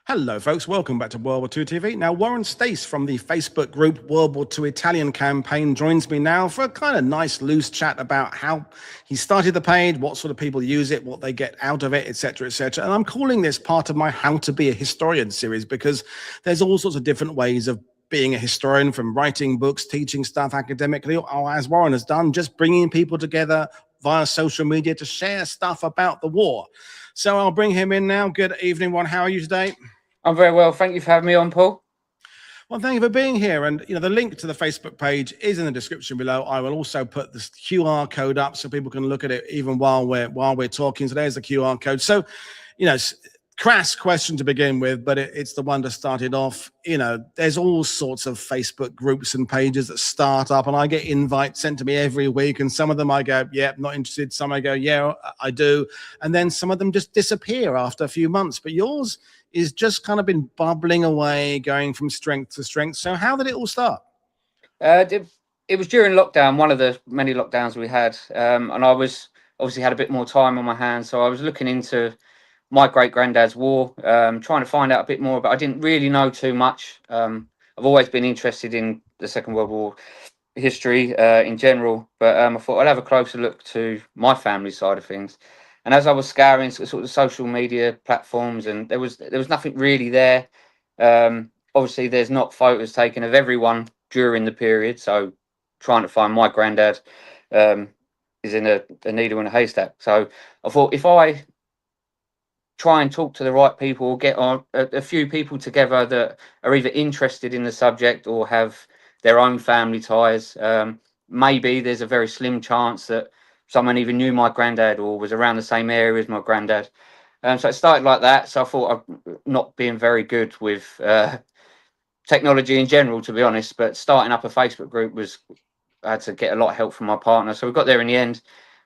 Hello, folks. Welcome back to World War II TV. Now, Warren Stace from the Facebook group World War II Italian Campaign joins me now for a kind of nice, loose chat about how he started the page, what sort of people use it, what they get out of it, etc., etc. And I'm calling this part of my How to Be a Historian series because there's all sorts of different ways of being a historian, from writing books, teaching stuff academically, or as Warren has done, just bringing people together via social media to share stuff about the war. So I'll bring him in now. Good evening, Warren. How are you today? I'm very well. Thank you for having me on, Paul. Well, thank you for being here. And, the link to the Facebook page is in the description below. I will also put this QR code up so people can look at it even while we're talking. So there's the QR code. So, crass question to begin with, but it's the one to start it off. There's all sorts of Facebook groups and pages that start up, and I get invites sent to me every week. And some of them I go, yeah, not interested. Some I go, yeah, I do. And then some of them just disappear after a few months. But yours is just kind of been bubbling away, going from strength to strength. So how did it all start? It was during lockdown, one of the many lockdowns we had, and I was obviously had a bit more time on my hands, so I was looking into my great granddad's war, trying to find out a bit more, but I didn't really know too much. I've always been interested in the Second World War history in general, but I thought I'd have a closer look to my family side of things. And as I was scouring sort of social media platforms, and there was nothing really there. Obviously, there's not photos taken of everyone during the period, so trying to find my granddad is in a needle in a haystack. So I thought if I try and talk to the right people, get on a few people together that are either interested in the subject or have their own family ties, maybe there's a very slim chance that someone even knew my granddad or was around the same area as my granddad. So it started like that. So I thought I'm not being very good with technology in general, to be honest, but starting up a Facebook group I had to get a lot of help from my partner. So we got there in the end.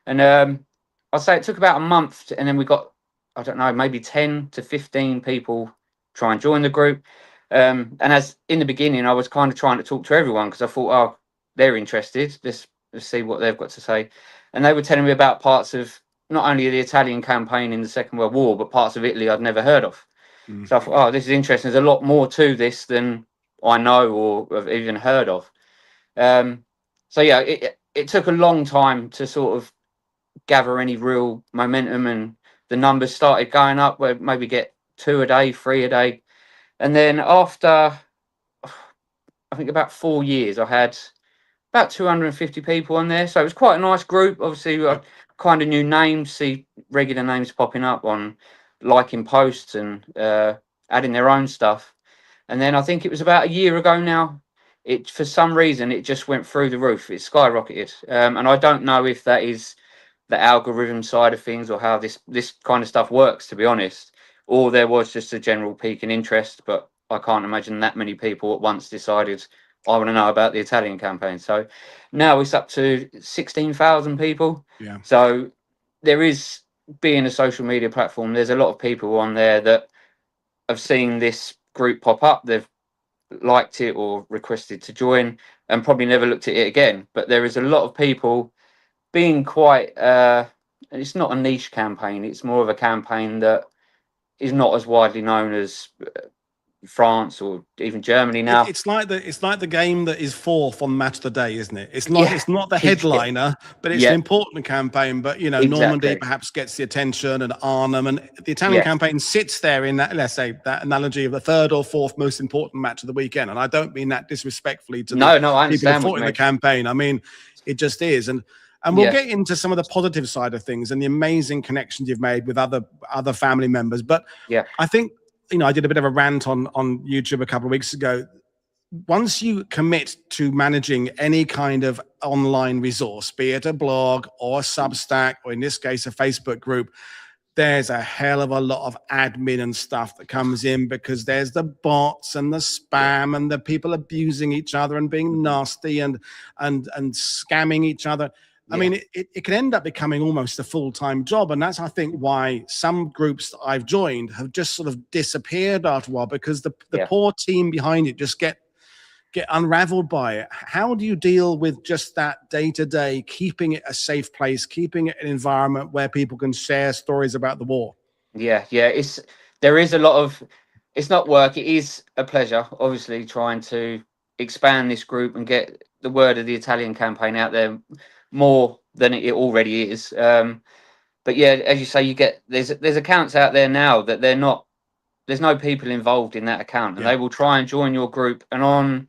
And I'd say it took about a month, and then we got, I don't know, maybe 10 to 15 people try and join the group. And as in the beginning, I was kind of trying to talk to everyone because I thought, oh, they're interested. Let's see what they've got to say. And they were telling me about parts of not only the Italian campaign in the Second World War, but parts of Italy I'd never heard of. So I thought, oh, this is interesting. There's a lot more to this than I know or have even heard of. So yeah, it took a long time to sort of gather any real momentum, and the numbers started going up where maybe get 2 a day, 3 a day. And then after, I think about 4 years, I had about 250 people on there. So it was quite a nice group. Obviously, I kind of knew names, see regular names popping up on liking posts and adding their own stuff. And then I think it was about a year ago now, for some reason, it just went through the roof. It skyrocketed. And I don't know if that is the algorithm side of things or how this kind of stuff works, to be honest, or there was just a general peak in interest. But I can't imagine that many people at once decided, I want to know about the Italian campaign. So now it's up to 16,000 people. Yeah. So there is, being a social media platform, there's a lot of people on there that have seen this group pop up. They've liked it or requested to join and probably never looked at it again. But there is a lot of people being quite, it's not a niche campaign. It's more of a campaign that is not as widely known as France or even Germany now. It's like the game that is fourth on Match of the Day, isn't it? It's not the headliner, but it's an important campaign. But Normandy perhaps gets the attention, and Arnhem, and the Italian campaign sits there in that, let's say, that analogy of the third or fourth most important match of the weekend. And I don't mean that disrespectfully to I people understand who fought in the campaign. I mean, it just is. And we'll get into some of the positive side of things and the amazing connections you've made with other family members. But I think, I did a bit of a rant on YouTube a couple of weeks ago. Once you commit to managing any kind of online resource, be it a blog or a Substack, or in this case, a Facebook group, there's a hell of a lot of admin and stuff that comes in, because there's the bots and the spam and the people abusing each other and being nasty and scamming each other. I mean, it can end up becoming almost a full-time job. And that's, I think, why some groups that I've joined have just sort of disappeared after a while, because the poor team behind it just get unraveled by it. How do you deal with just that day-to-day, keeping it a safe place, keeping it an environment where people can share stories about the war? There is a lot of it's not work. It is a pleasure, obviously, trying to expand this group and get the word of the Italian campaign out there more than it already is. But yeah, as you say, there's accounts out there now that there's no people involved in that account, and they will try and join your group, and on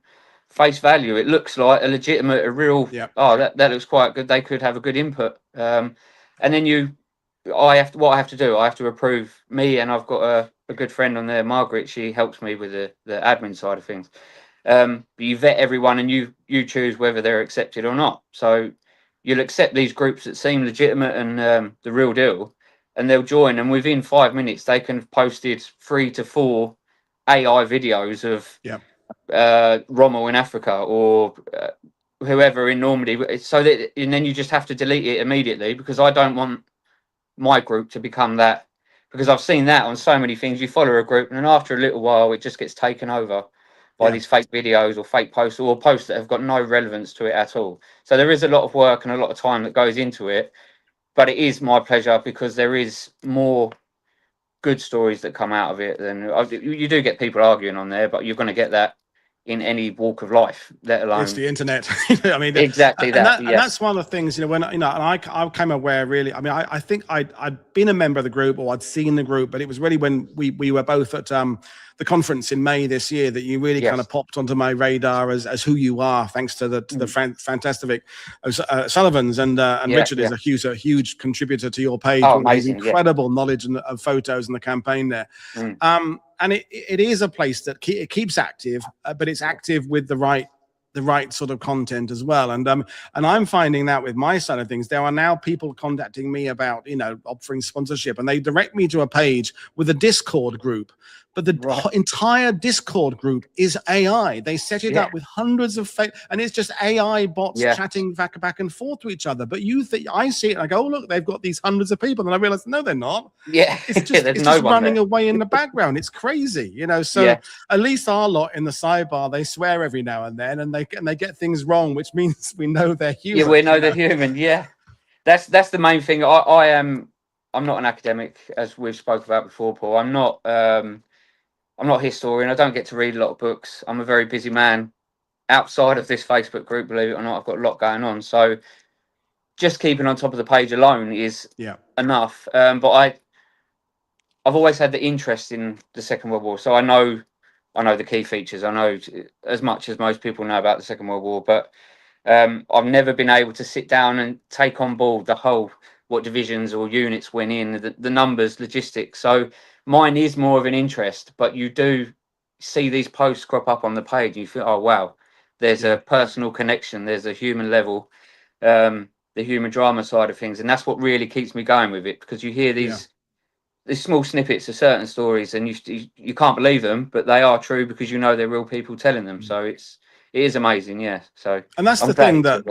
face value, it looks like a real. Oh, that looks quite good. They could have a good input. And then what I have to do, I have to approve me, and I've got a good friend on there, Margaret. She helps me with the admin side of things. But you vet everyone, and you choose whether they're accepted or not. So you'll accept these groups that seem legitimate and the real deal, and they'll join. And within 5 minutes, they can have posted 3 to 4 AI videos of Rommel in Africa or whoever in Normandy. So that, and then you just have to delete it immediately, because I don't want my group to become that, because I've seen that on so many things. You follow a group, and then after a little while, it just gets taken over by these fake videos or fake posts, or posts that have got no relevance to it at all. So there is a lot of work and a lot of time that goes into it, but it is my pleasure, because there is more good stories that come out of it than you do get people arguing on there, but you're going to get that in any walk of life, let alone it's the internet. I mean, exactly that. And that's one of the things, when and I came aware, really. I mean, I think I'd been a member of the group, or I'd seen the group, but it was really when we were both at the conference in May this year that you really kind of popped onto my radar as who you are, thanks to the fantastic Sullivans, and Richard is a huge contributor to your page. Oh, with amazing, his incredible knowledge of photos and the campaign there. And it is a place that it keeps active, but it's active with the right sort of content as well. And I'm finding that with my side of things, there are now people contacting me about, offering sponsorship, and they direct me to a page with a Discord group. But the entire Discord group is AI. They set it up with hundreds of and it's just AI bots chatting back and forth to each other. But I see it and I go, oh, look, they've got these hundreds of people. And I realize, no, they're not. Yeah. It's just running away in the background. It's crazy, So at least our lot in the sidebar, they swear every now and then, and they get things wrong, which means we know they're human. Yeah, we know they're human. Yeah. That's the main thing. I'm not an academic, as we've spoke about before, Paul. I'm not a historian. I don't get to read a lot of books. I'm a very busy man outside of this Facebook group, believe it or not. I've got a lot going on. So just keeping on top of the page alone is enough. But I've always had the interest in the Second World War. So I know the key features. I know as much as most people know about the Second World War, but I've never been able to sit down and take on board the whole, what divisions or units went in, the numbers, logistics. So mine is more of an interest, but you do see these posts crop up on the page and you feel, oh, wow, there's a personal connection. There's a human level, the human drama side of things. And that's what really keeps me going with it, because you hear these small snippets of certain stories and you can't believe them, but they are true because they're real people telling them. So it is amazing, So, and that's the thing that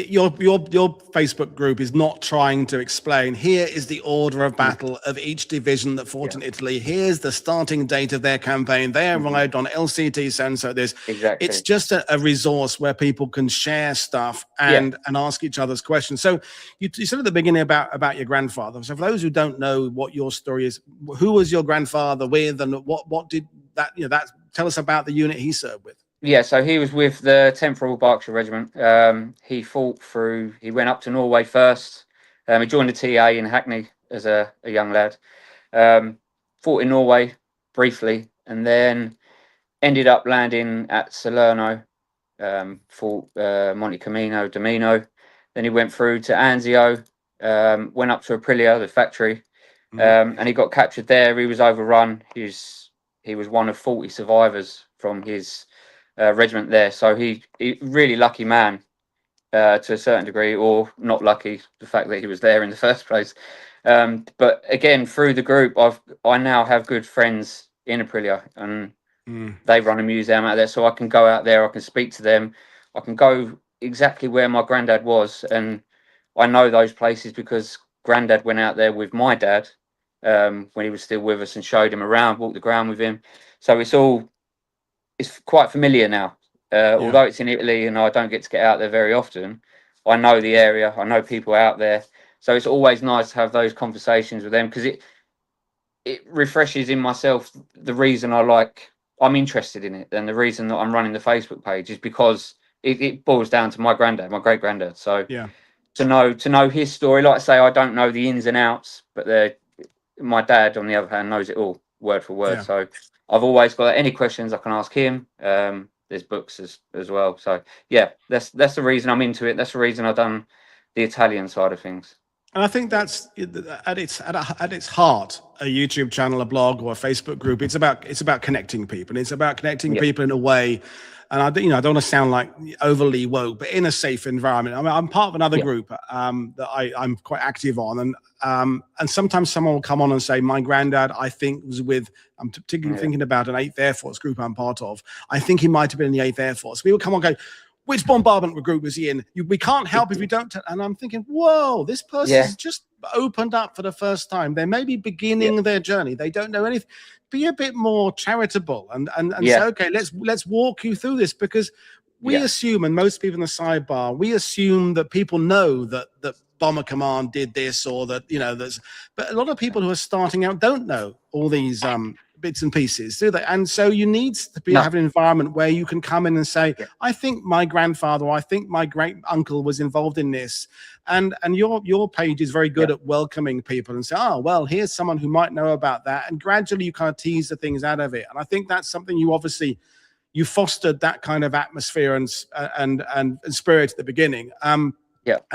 your Facebook group is not trying to explain. Here is the order of battle of each division that fought in Italy. Here's the starting date of their campaign. They arrived on LCT so this. Exactly. It's just a resource where people can share stuff and ask each other's questions. So you said at the beginning about your grandfather. So for those who don't know what your story is, who was your grandfather with, and what did that tell us about the unit he served with? Yeah, so he was with the 10th Royal Berkshire Regiment. He went up to Norway first. He joined the TA in Hackney as a young lad. Fought in Norway briefly, and then ended up landing at Salerno. Fought Monte Camino, Domino. Then he went through to Anzio, went up to Aprilia, the factory, and he got captured there. He was overrun. He was one of 40 survivors from his regiment there, so he really lucky man to a certain degree, or not lucky, the fact that he was there in the first place. But again, through the group, I now have good friends in Aprilia, and they run a museum out there, so I can go out there, I can speak to them, I can go exactly where my granddad was, and I know those places because granddad went out there with my dad when he was still with us and showed him around, walked the ground with him. So it's quite familiar now. Although it's in Italy and I don't get to get out there very often, I know the area, I know people out there. So it's always nice to have those conversations with them, because it refreshes in myself the reason I'm interested in it, and the reason that I'm running the Facebook page is because it boils down to my granddad, my great granddad. So yeah, to know his story, like I say, I don't know the ins and outs, but my dad, on the other hand, knows it all word for word. yeah. So I've always got any questions I can ask him. There's books as well. So yeah, that's the reason I'm into it. That's the reason I've done the Italian side of things. And I think that's at its heart, a YouTube channel, a blog, or a Facebook group. It's about connecting people. And it's about connecting people in a way. And I don't want to sound like overly woke, but in a safe environment. I mean, I'm part of another group that I'm quite active on, and sometimes someone will come on and say, "My granddad, I think was with." I'm particularly thinking about an 8th Air Force group I'm part of. I think he might have been in the 8th Air Force. People come on, and go, which bombardment group was he in? We can't help if you don't. And I'm thinking, whoa, this person's just opened up for the first time. They may be beginning their journey. They don't know anything. Be a bit more charitable and say, okay, let's walk you through this, because we assume, and most people in the sidebar, we assume that people know that Bomber Command did this, or that, but a lot of people who are starting out don't know all these bits and pieces, do they? And so you need to have an environment where you can come in and say, I think my grandfather, or I think my great uncle was involved in this. And your page is very good at welcoming people and say, oh, well, here's someone who might know about that. And gradually you kind of tease the things out of it. And I think that's something you fostered, that kind of atmosphere and spirit at the beginning. And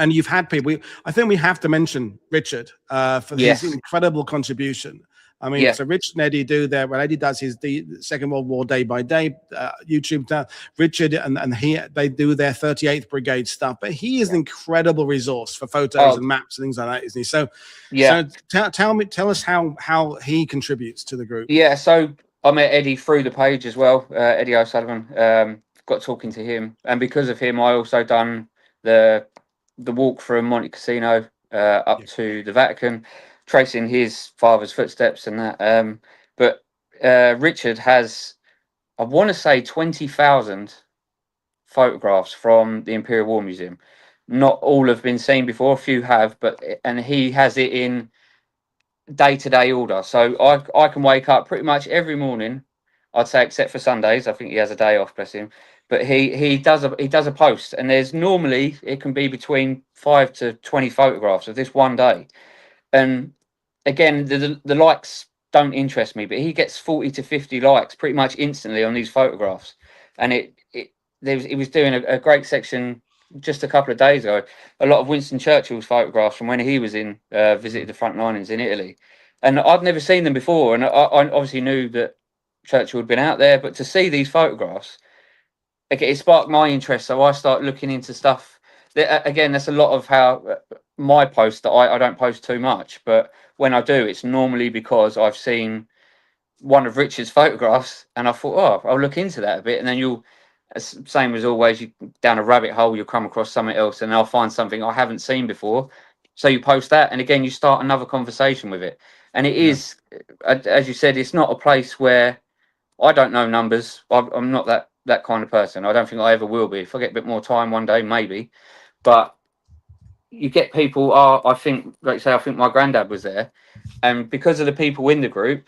you've had people. I think we have to mention Richard for his incredible contribution. I mean, so Richard and Eddie do their, well, Eddie does his Second World War day by day YouTube. Richard and they do their 38th Brigade stuff. But he is an incredible resource for photos and maps and things like that, isn't he? So, so tell us how he contributes to the group. Yeah, so I met Eddie through the page as well, Eddie O'Sullivan. Got talking to him, and because of him, I also done the walk from Monte Cassino up to the Vatican, tracing his father's footsteps and that. But Richard has, I want to say, 20,000 photographs from the Imperial War Museum. Not all have been seen before, a few have, and he has it in day-to-day order. So I can wake up pretty much every morning, I'd say, except for Sundays. I think he has a day off, bless him. But he does a post, and there's normally, it can be between 5 to 20 photographs of this one day. And again, the likes don't interest me, but he gets 40 to 50 likes pretty much instantly on these photographs. And he was doing a great section just a couple of days ago, a lot of Winston Churchill's photographs from when he was in visited the front linings in Italy. And I'd never seen them before, and I obviously knew that Churchill had been out there, but to see these photographs, it sparked my interest. So I start looking into stuff. Again, that's a lot of how my posts, that I don't post too much, but when I do, it's normally because I've seen one of Richard's photographs and I thought, oh, I'll look into that a bit. And then same as always, you down a rabbit hole, you'll come across something else, and I'll find something I haven't seen before. So you post that, and again, you start another conversation with it. And it is, as you said, it's not a place where I don't know numbers. I'm not that kind of person. I don't think I ever will be. If I get a bit more time one day, maybe. But you get people, I think, like say, I think my granddad was there. And because of the people in the group,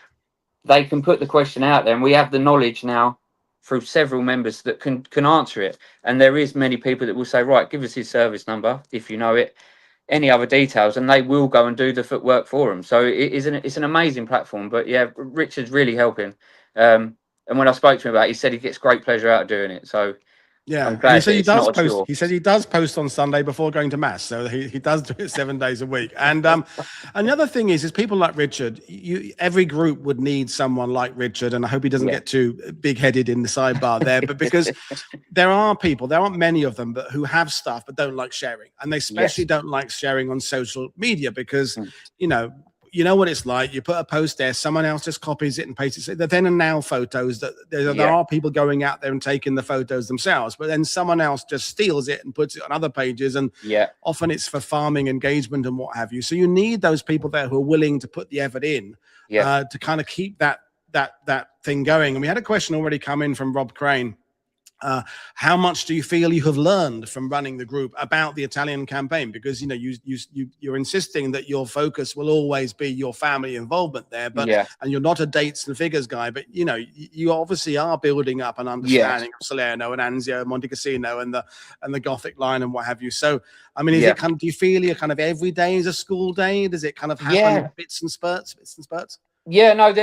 they can put the question out there. And we have the knowledge now through several members that can answer it. And there is many people that will say, right, give us his service number, if you know it, any other details, and they will go and do the footwork for them. So it's an amazing platform. But yeah, Richard's really helping. And when I spoke to him about it, he said he gets great pleasure out of doing it. So yeah, I'm glad he said he does post. chore. He said he does post on Sunday before going to mass, so he does do it 7 days a week. And the other thing is people like Richard. Every group would need someone like Richard, and I hope he doesn't get too big-headed in the sidebar there. But because there aren't many of them, but who have stuff but don't like sharing, and they especially don't like sharing on social media because you know what it's like. You put a post there, someone else just copies it and pastes it. There then and now photos that there are people going out there and taking the photos themselves, but then someone else just steals it and puts it on other pages. And often it's for farming engagement and what have you. So you need those people there who are willing to put the effort in to kind of keep that thing going. And we had a question already come in from Rob Crane. How much do you feel you have learned from running the group about the Italian campaign? Because you're insisting that your focus will always be your family involvement there, but and you're not a dates and figures guy, but you obviously are building up an understanding of Salerno and Anzio, Monte Cassino, and the Gothic line and what have you. So I mean, is it kind of, do you feel you're kind of every day is a school day? Does it kind of happen bits and spurts? Yeah, no,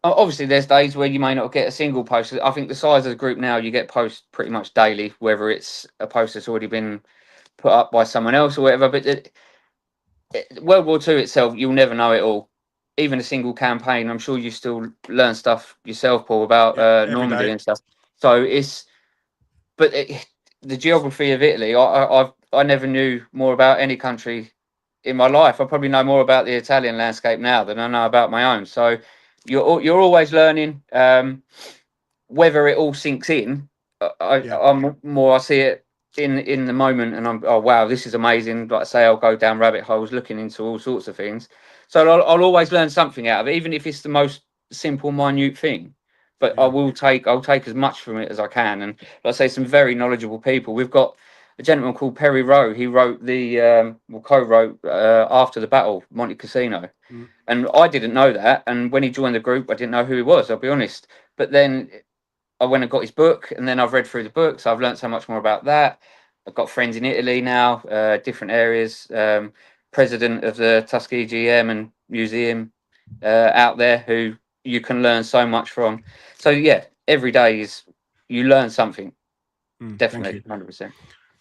obviously there's days where you may not get a single post. I think the size of the group now, you get posts pretty much daily, whether it's a post that's already been put up by someone else or whatever. But World War II itself, you'll never know it all. Even a single campaign, I'm sure you still learn stuff yourself, Paul, about Normandy and stuff. So the geography of Italy, I never knew more about any country in my life. I probably know more about the Italian landscape now than I know about my own. So you're always learning. Whether it all sinks in, I see it in the moment, and I'm, oh wow, this is amazing. Like I say, I'll go down rabbit holes looking into all sorts of things. So I'll always learn something out of it, even if it's the most simple, minute thing. But I'll take as much from it as I can. And like I say, some very knowledgeable people. We've got a gentleman called Perry Rowe. He wrote co-wrote after the battle, Monte Cassino. And I didn't know that. And when he joined the group, I didn't know who he was, I'll be honest. But then I went and got his book, and then I've read through the book. So I've learned so much more about that. I've got friends in Italy now, different areas, president of the Tuskegee Airmen Museum out there, who you can learn so much from. So yeah, every day you learn something. Definitely, 100%.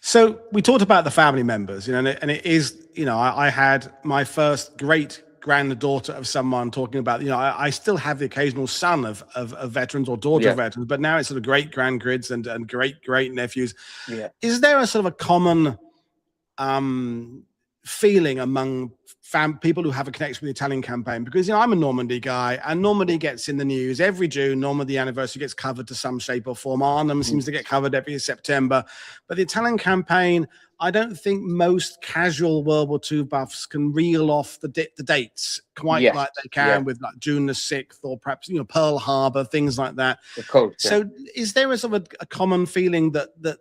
So we talked about the family members, and it is, I had my first great granddaughter of someone talking about, I still have the occasional son of veterans or daughter of veterans, but now it's sort of great grandkids and great nephews. Yeah. Is there a sort of a common feeling among people who have a connection with the Italian campaign? Because I'm a Normandy guy, and Normandy gets in the news every June. Normandy anniversary gets covered to some shape or form. Arnhem seems to get covered every September, but the Italian campaign, I don't think most casual World War II buffs can reel off the dates quite like they can with like June the 6th or perhaps Pearl Harbor, things like that. Of course, so is there a sort of a common feeling that the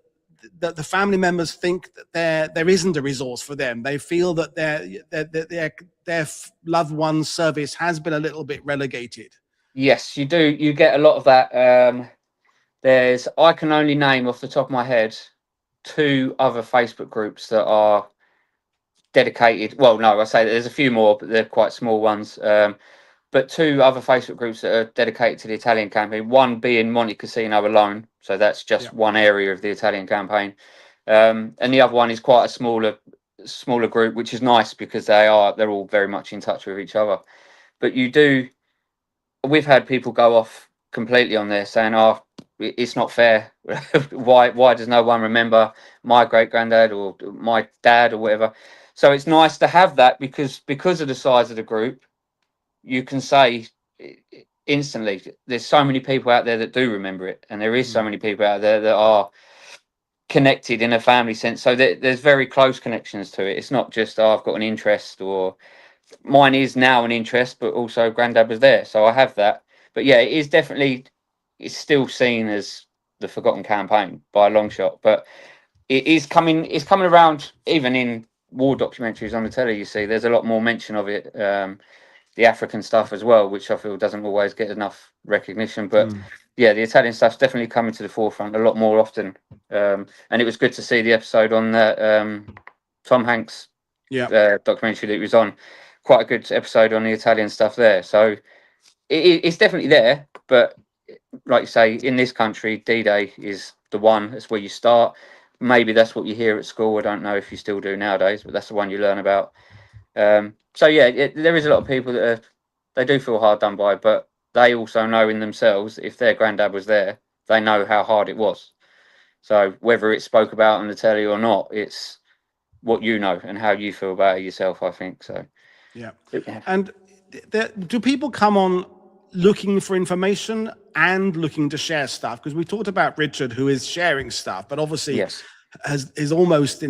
family members think that there isn't a resource for them? They feel that their loved one's service has been a little bit relegated. Yes, you do. You get a lot of that. I can only name off the top of my head 2 other Facebook groups that are dedicated. Well, no, I say that there's a few more, but they're quite small ones. But 2 other Facebook groups that are dedicated to the Italian campaign. One being Monte Cassino alone, so that's just one area of the Italian campaign, and the other one is quite a smaller group, which is nice because they're all very much in touch with each other. But we've had people go off completely on there saying, "Oh, it's not fair. why does no one remember my great granddad or my dad or whatever?" So it's nice to have that because of the size of the group. You can say instantly, there's so many people out there that do remember it, and there is so many people out there that are connected in a family sense. So there's very close connections to it. It's not just, oh, I've got an interest, or mine is now an interest, but also granddad was there, so I have that. But yeah, it is definitely, it's still seen as the forgotten campaign by a long shot, but it's coming around. Even in war documentaries on the telly, you see there's a lot more mention of it. The African stuff as well, which I feel doesn't always get enough recognition. But yeah, the Italian stuff's definitely coming to the forefront a lot more often. And it was good to see the episode on that Tom Hanks documentary that he was on. Quite a good episode on the Italian stuff there. So it's definitely there. But like you say, in this country, D-Day is the one. That's where you start. Maybe that's what you hear at school. I don't know if you still do nowadays, but that's the one you learn about. So yeah, there is a lot of people that they do feel hard done by, but they also know in themselves, if their granddad was there, they know how hard it was. So whether it's spoke about on the telly or not, it's what you know and how you feel about it yourself, I think. So yeah. And do people come on looking for information and looking to share stuff? Because we talked about Richard, who is sharing stuff, but obviously is almost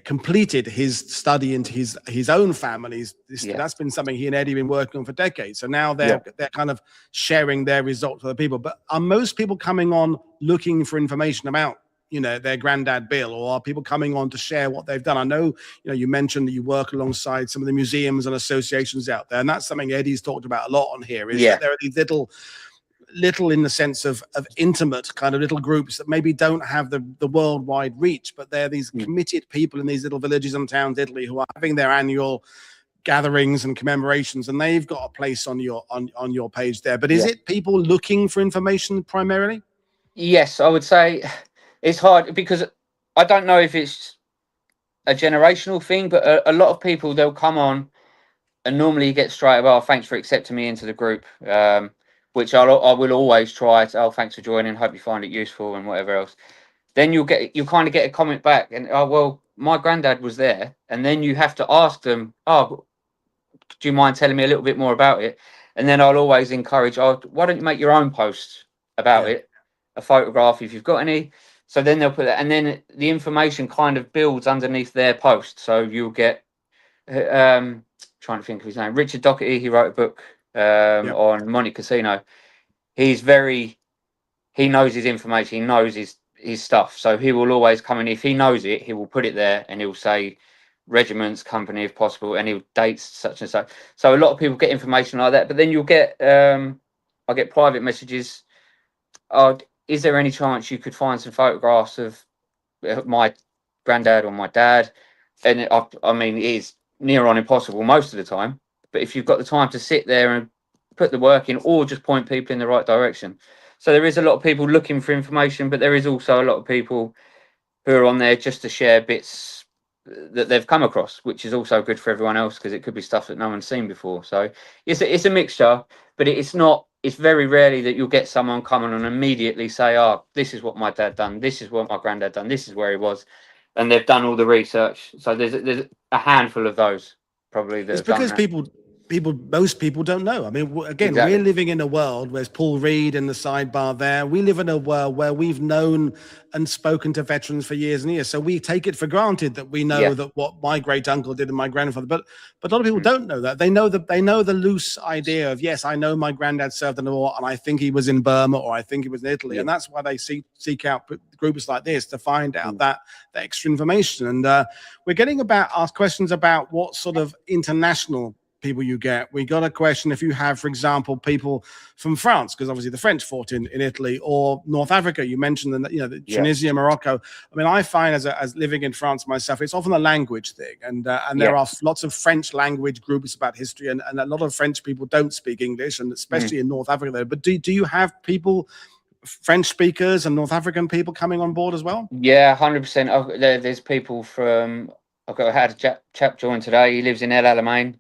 completed his study into his own family's. That's been something he and Eddie have been working on for decades. So now they're kind of sharing their results with the people. But are most people coming on looking for information about, you know, their granddad Bill, or are people coming on to share what they've done? I know, you know, you mentioned that you work alongside some of the museums and associations out there, and that's something Eddie's talked about a lot on here, is that there are these little in the sense of intimate kind of little groups that maybe don't have the worldwide reach, but they're these committed people in these little villages and towns, Italy, who are having their annual gatherings and commemorations, and they've got a place on your page there. But is it people looking for information primarily? Yes, I would say it's hard because I don't know if it's a generational thing, but a lot of people, they'll come on and normally you get straight away, oh, thanks for accepting me into the group, which I will always try to, oh, thanks for joining, hope you find it useful and whatever else. Then you'll kind of get a comment back and, oh, well, my granddad was there. And then you have to ask them, oh, do you mind telling me a little bit more about it? And then I'll always encourage, oh, why don't you make your own post about it, a photograph if you've got any. So then they'll put that, and then the information kind of builds underneath their post. So you'll get, trying to think of his name, Richard Doherty. He wrote a book on Monte Casino. He knows his information, he knows his stuff. So he will always come in, if he knows it, he will put it there and he'll say regiments, company if possible, and he'll date such and such. So a lot of people get information like that, but then you'll get I get private messages. Oh, is there any chance you could find some photographs of my granddad or my dad? And I mean, it is near on impossible most of the time, but if you've got the time to sit there and put the work in, or just point people in the right direction. So there is a lot of people looking for information, but there is also a lot of people who are on there just to share bits that they've come across, which is also good for everyone else because it could be stuff that no one's seen before. So it's a mixture, but it's very rarely that you'll get someone coming and immediately say, oh, this is what my dad done, this is what my granddad done, this is where he was, and they've done all the research. So there's a handful of those probably that. It's because most people don't know. I mean, again, we're living in a world where's Paul Reed in the sidebar there. We live in a world where we've known and spoken to veterans for years and years. So we take it for granted that we know that what my great uncle did and my grandfather. But a lot of people don't know that. They know the loose idea of, yes, I know my granddad served in the war and I think he was in Burma or I think he was in Italy. And that's why they seek out groups like this to find out that extra information. And we're getting asked questions about what sort of international people you get. We got a question if you have, for example, people from France, because obviously the French fought in Italy, or North Africa. You mentioned the Tunisia, Morocco. I mean, I find as living in France myself, it's often a language thing, and there are lots of French language groups about history, and a lot of French people don't speak English, and especially in North Africa there. But do you have people, French speakers and North African people, coming on board as well? Yeah, 100%. There's people from. I had a chap join today. He lives in El Alamein.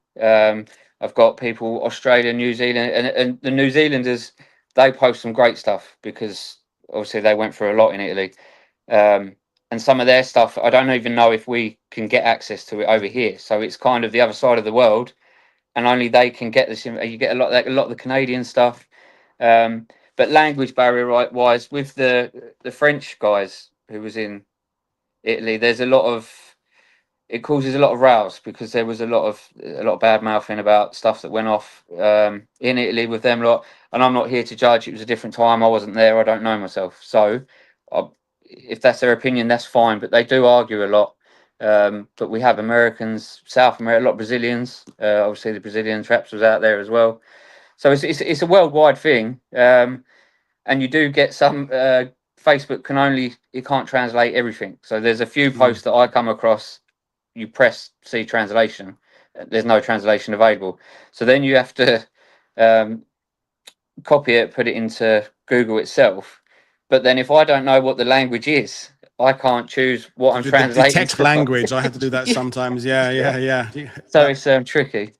I've got people Australia, New Zealand, and the New Zealanders. They post some great stuff because obviously they went through a lot in Italy, and some of their stuff I don't even know if we can get access to it over here. So it's kind of the other side of the world, and only they can get this. You get a lot of the Canadian stuff, but language barrier wise, with the French guys who was in Italy, there's a lot of. It causes a lot of rows because there was a lot of bad mouthing about stuff that went off in Italy with them lot. And I'm not here to judge. It was a different time. I wasn't there. I don't know myself. So if that's their opinion, that's fine. But they do argue a lot. But we have Americans, South America, a lot of Brazilians. Obviously, the Brazilian traps was out there as well. So it's a worldwide thing. And you do get some. Facebook it can't translate everything. So there's a few posts that I come across. You press see translation, there's no translation available, so then you have to copy it, put it into Google itself, but then if I don't know what the language is, I can't choose what I'm translating. Detect language. I have to do that sometimes. Yeah. So it's tricky.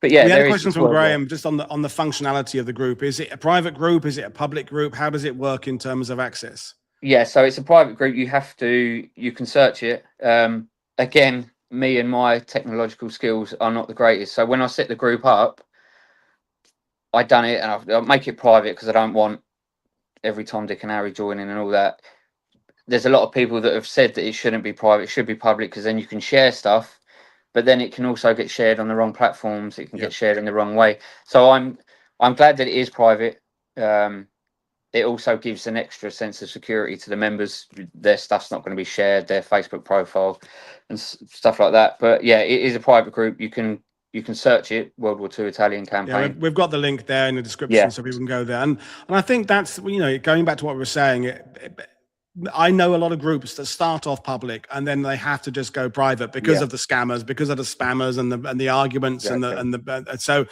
But yeah, we had a question from Graham just on the functionality of the group. Is it a private group? Is it a public group? How does it work in terms of access? Yeah, so it's a private group. You can search it. Again, me and my technological skills are not the greatest. So when I set the group up, I done it and I'll make it private because I don't want every Tom, Dick and Harry joining and all that. there's a lot of people that have said that it shouldn't be private, it should be public, because then you can share stuff, but then it can also get shared on the wrong platforms. It can get shared in the wrong way. So I'm glad that it is private. It also gives an extra sense of security to the members. Their stuff's not going to be shared, their Facebook profile and stuff like that. But yeah, it is a private group. You can search it, World War II Italian Campaign. Yeah, we've got the link there in the description, so people can go there. And I think that's, going back to what we were saying, I know a lot of groups that start off public and then they have to just go private because of the scammers, because of the spammers and the arguments and so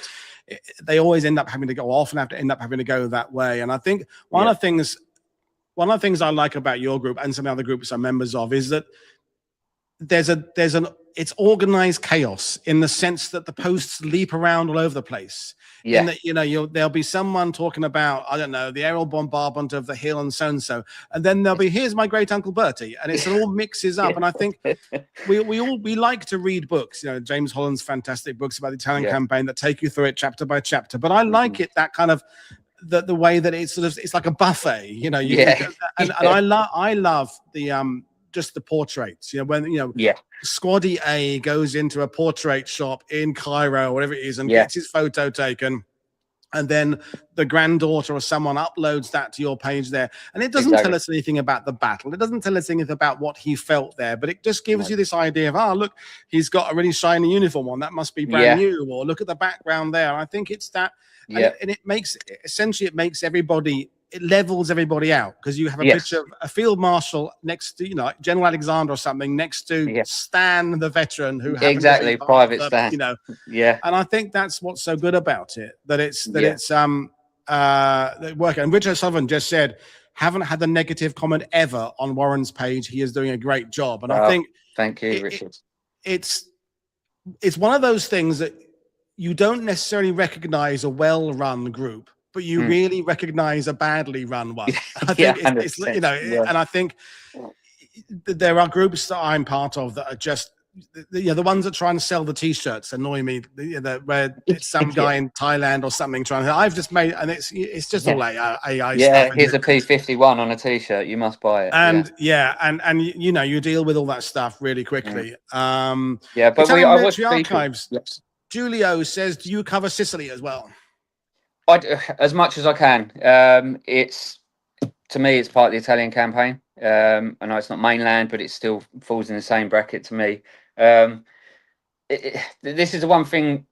they always end up having to go off and end up having to go that way. And I think one of the things I like about your group and some other groups I'm members of is that it's organized chaos in the sense that the posts leap around all over the place. In that, there'll be someone talking about, I don't know, the aerial bombardment of the hill and so, and then there'll be, here's my great uncle Bertie, and it all mixes up. And I think we like to read books, James Holland's fantastic books about the Italian campaign that take you through it chapter by chapter. But I like it that kind of the way that it's it's like a buffet, and I love the just the portraits, when Squaddy A goes into a portrait shop in Cairo, whatever it is, and gets his photo taken, and then the granddaughter or someone uploads that to your page there, and it doesn't tell us anything about the battle, it doesn't tell us anything about what he felt there, but it just gives you this idea of, look, he's got a really shiny uniform on, that must be brand new, or look at the background there. And I think it's that, and it makes everybody, it levels everybody out, because you have a picture of a field marshal next to, General Alexander or something next to Stan, the veteran, who private Stan, and I think that's what's so good about it, that it's working. And Richard Sullivan just said, haven't had a negative comment ever on Warren's page. He is doing a great job, and I think thank you, Richard. It's one of those things that you don't necessarily recognize a well-run group, but you really recognize a badly run one. I think and I think there are groups that I'm part of that are just, the ones that try and sell the t-shirts annoy me, where it's some guy in Thailand or something I've just made, and it's just all AI stuff. Here's a P51 on a t-shirt, you must buy it. And and you deal with all that stuff really quickly. But I watch archives. Julio says, do you cover Sicily as well? As much as I can. To me, it's part of the Italian campaign. I know it's not mainland, but it still falls in the same bracket to me. This is the one thing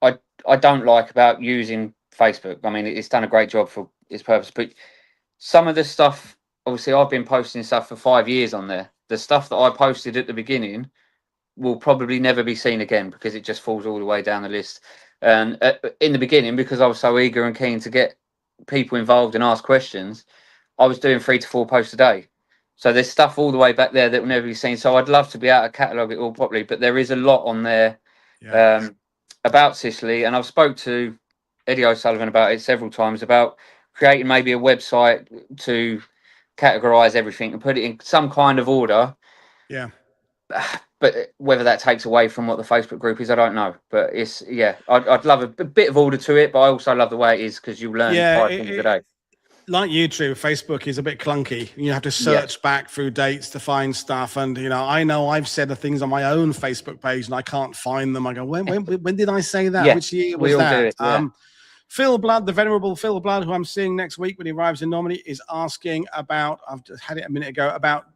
I don't like about using Facebook. I mean, it's done a great job for its purpose, but some of the stuff, obviously, I've been posting stuff for 5 years on there. The stuff that I posted at the beginning will probably never be seen again, because it just falls all the way down the list. And in the beginning, because I was so eager and keen to get people involved and ask questions, I was doing 3 to 4 posts a day. So there's stuff all the way back there that will never be seen. So I'd love to be able to catalogue it all properly, but there is a lot on there about Sicily. And I've spoke to Eddie O'Sullivan about it several times, about creating maybe a website to categorise everything and put it in some kind of order. But whether that takes away from what the Facebook group is, I don't know. But it's I'd love a bit of order to it, but I also love the way it is, because you learn 5 things a day. Like YouTube, Facebook is a bit clunky. You have to search back through dates to find stuff, and I know I've said the things on my own Facebook page and I can't find them. I go, when did I say that? Which year was that? Phil Blood, the venerable Phil Blood, who I'm seeing next week when he arrives in Normandy, is asking about, I've just had it a minute ago, about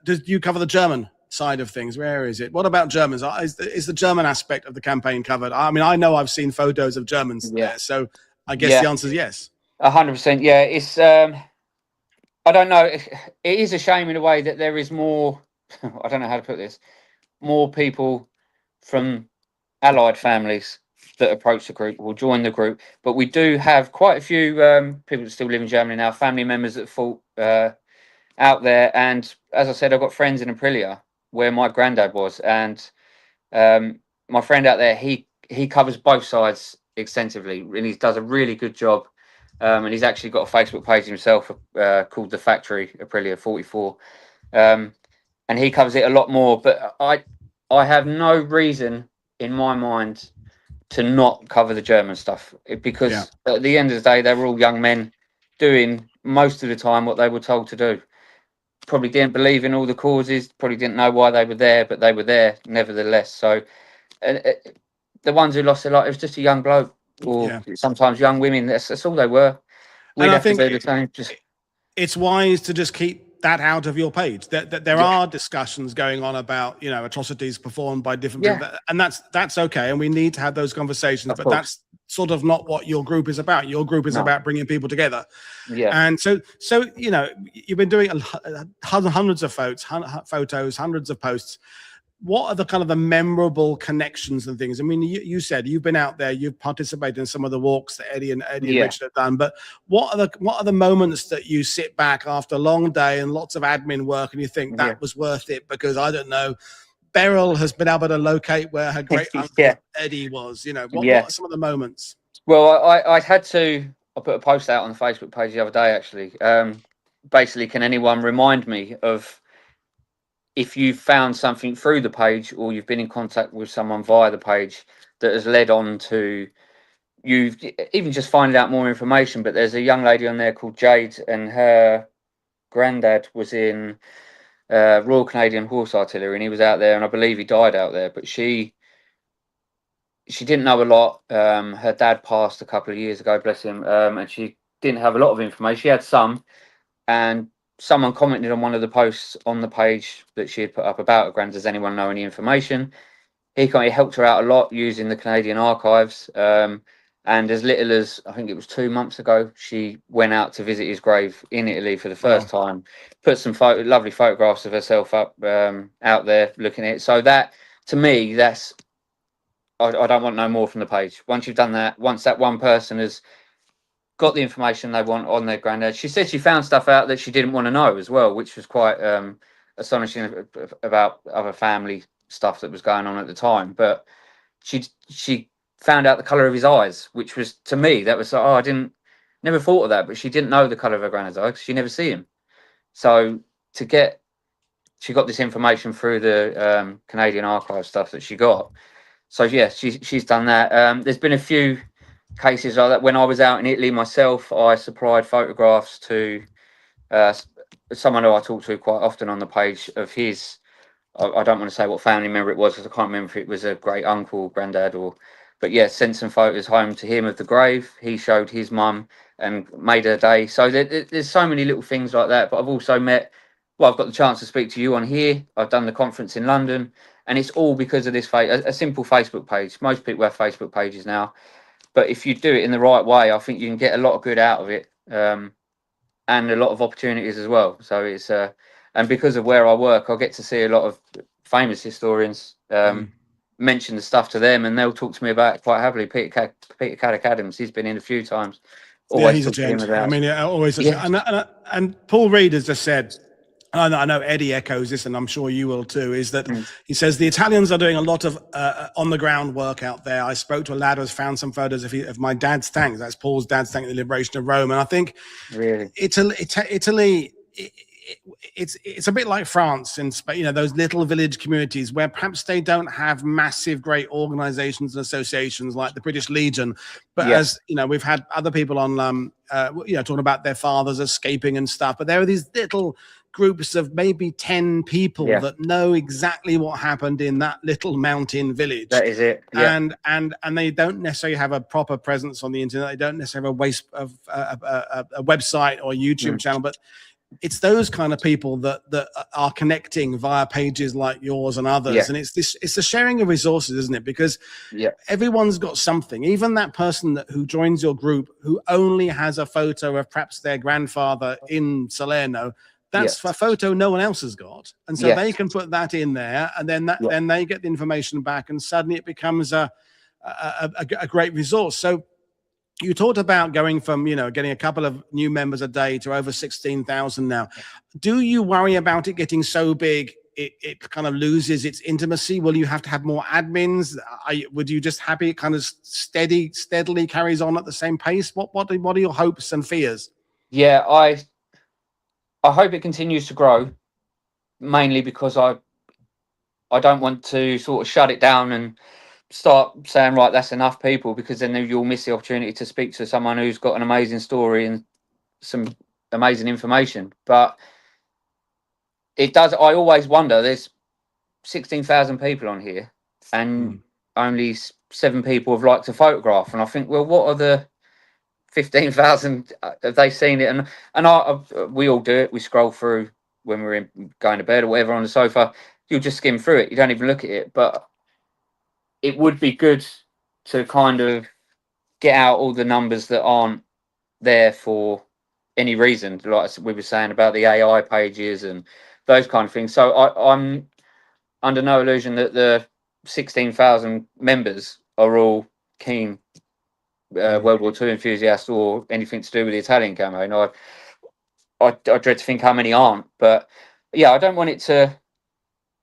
do you cover the German side of things? Where is it? What about Germans? Is the German aspect of the campaign covered? I mean, I know I've seen photos of Germans there, so I guess the answer is yes. 100%. Yeah, it's I don't know. It is a shame in a way that there is more. I don't know how to put this. More people from allied families that approach the group will join the group, but we do have quite a few people that still live in Germany now, family members that fought out there. And as I said, I've got friends in Aprilia where my granddad was, and my friend out there, he covers both sides extensively, and he does a really good job. And he's actually got a Facebook page himself called The Factory Aprilia 44, and he covers it a lot more. But I have no reason in my mind to not cover the German stuff, because at the end of the day, they were all young men doing most of the time what they were told to do. probably didn't believe in all the causes, probably didn't know why they were there, but they were there nevertheless. So the ones who lost their life, it was just a young bloke, or sometimes young women. That's all they were. We'd have to do the same. It's wise to just keep that out of your page. There are discussions going on about, you know, atrocities performed by different people, and that's okay, and we need to have those conversations. But that's sort of not what your group is about. Your group is about bringing people together. And so you know, you've been doing hundreds of photos, hundreds of posts. What are the kind of the memorable connections and things? I mean, you said you've been out there, you've participated in some of the walks that Eddie and Richard have done, but what are the moments that you sit back after a long day and lots of admin work and you think that was worth it because, I don't know, Beryl has been able to locate where her great uncle Eddie was, you know, what are some of the moments? Well, I put a post out on the Facebook page the other day, actually. Basically, can anyone remind me of if you've found something through the page or you've been in contact with someone via the page that has led on to you even just finding out more information. But there's a young lady on there called Jade, and her granddad was in Royal Canadian Horse Artillery, and he was out there, and I believe he died out there. But she didn't know a lot. Her dad passed a couple of years ago, bless him, and she didn't have a lot of information. She had some, and someone commented on one of the posts on the page that she had put up about her granddad. Does anyone know any information? He helped her out a lot using the Canadian archives. And as little as, I think it was 2 months ago, she went out to visit his grave in Italy for the first time, put some lovely photographs of herself up out there looking at it. So that, to me, that's, I don't want no more from the page. Once you've done that, once that one person has got the information they want on their granddad. She said she found stuff out that she didn't want to know as well, which was quite astonishing about other family stuff that was going on at the time. But she found out the colour of his eyes, which was, to me, that was, I never thought of that, but she didn't know the colour of her granddad's eyes because she never see him. So she got this information through the Canadian archive stuff that she got. So yeah, she's done that. There's been a few cases like that. When I was out in Italy myself, I supplied photographs to someone who I talk to quite often on the page of his. I don't want to say what family member it was because I can't remember if it was a great uncle, granddad, but yeah, sent some photos home to him of the grave. He showed his mum and made her day. So there's so many little things like that. But I've also I've got the chance to speak to you on here. I've done the conference in London, and it's all because of this a simple Facebook page. Most people have Facebook pages now. But if you do it in the right way, I think you can get a lot of good out of it, and a lot of opportunities as well. So it's and because of where I work, I get to see a lot of famous historians mention the stuff to them, and they'll talk to me about it quite happily. Peter Caddick Adams, he's been in a few times. Always he's a gent. I mean, always. And Paul Reed has just said, and I know Eddie echoes this, and I'm sure you will too, is that he says the Italians are doing a lot of on-the-ground work out there. I spoke to a lad who's found some photos of my dad's tank. That's Paul's dad's tank, the liberation of Rome. And I think Italy, it's a bit like France in Spain, you know, those little village communities where perhaps they don't have massive, great organizations and associations like the British Legion. But as you know, we've had other people on, you know, talking about their fathers escaping and stuff. But there are these little groups of maybe 10 people that know exactly what happened in that little mountain village. That is it. And they don't necessarily have a proper presence on the internet. They don't necessarily have a website or a YouTube channel, but it's those kind of people that are connecting via pages like yours and others. And it's the sharing of resources, isn't it? Because everyone's got something. Even that person who joins your group who only has a photo of perhaps their grandfather in Salerno, that's a photo no one else has got, and so they can put that in there, and then then they get the information back, and suddenly it becomes a great resource. So you talked about going from, you know, getting a couple of new members a day to over 16,000 now. Do you worry about it getting so big it kind of loses its intimacy? Will you have to have more admins? Would you just happy it kind of steadily carries on at the same pace? What are your hopes and fears? Yeah, I hope it continues to grow, mainly because I don't want to sort of shut it down and start saying, right, that's enough people, because then you'll miss the opportunity to speak to someone who's got an amazing story and some amazing information. But it does. I always wonder. There's 16,000 people on here, and only 7 people have liked a photograph. And I think, well, what are the 15,000? Have they seen it? And we all do it. We scroll through when we're going to bed or whatever on the sofa. You'll just skim through it. You don't even look at it. But it would be good to kind of get out all the numbers that aren't there for any reason, like we were saying about the AI pages and those kind of things. So I'm under no illusion that the 16,000 members are all keen World War II enthusiasts or anything to do with the Italian campaign. I dread to think how many aren't, but yeah, I don't want it to.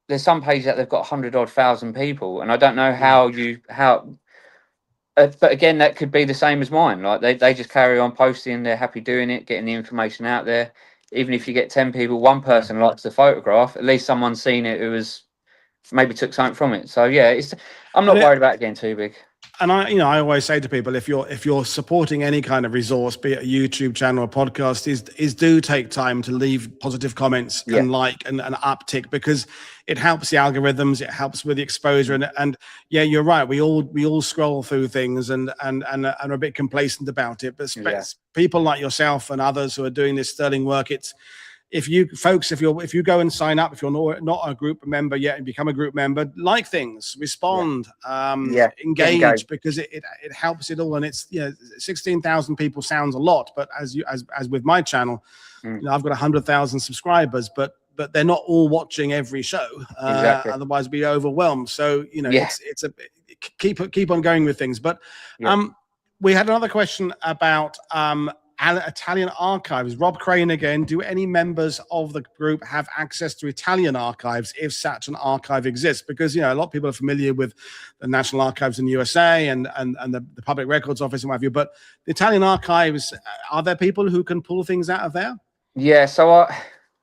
There's some pages that they've got 100-odd thousand people, and I don't know how but again, that could be the same as mine. Like they just carry on posting. They're happy doing it, getting the information out there. Even if you get 10 people, one person likes the photograph. At least someone's seen it who was maybe took something from it. So yeah, I'm not worried about it getting too big. And I always say to people, if you're supporting any kind of resource, be it a YouTube channel or podcast, is do take time to leave positive comments and like and uptick, because it helps the algorithms, it helps with the exposure, and yeah, you're right. We all scroll through things and are a bit complacent about it. But people like yourself and others who are doing this sterling work, if you go and sign up, if you're not a group member yet and become a group member, like things, respond, engage, because it helps it all. And it's 16,000 people sounds a lot, but as with my channel, I've got 100,000 subscribers, but they're not all watching every show. Otherwise we'd be overwhelmed. So it's a keep on going with things. But we had another question about Italian archives. Rob Crane again. Do any members of the group have access to Italian archives if such an archive exists? Because a lot of people are familiar with the National Archives in the USA and the Public Records Office and what have you. But the Italian archives, are there people who can pull things out of there? Yeah. So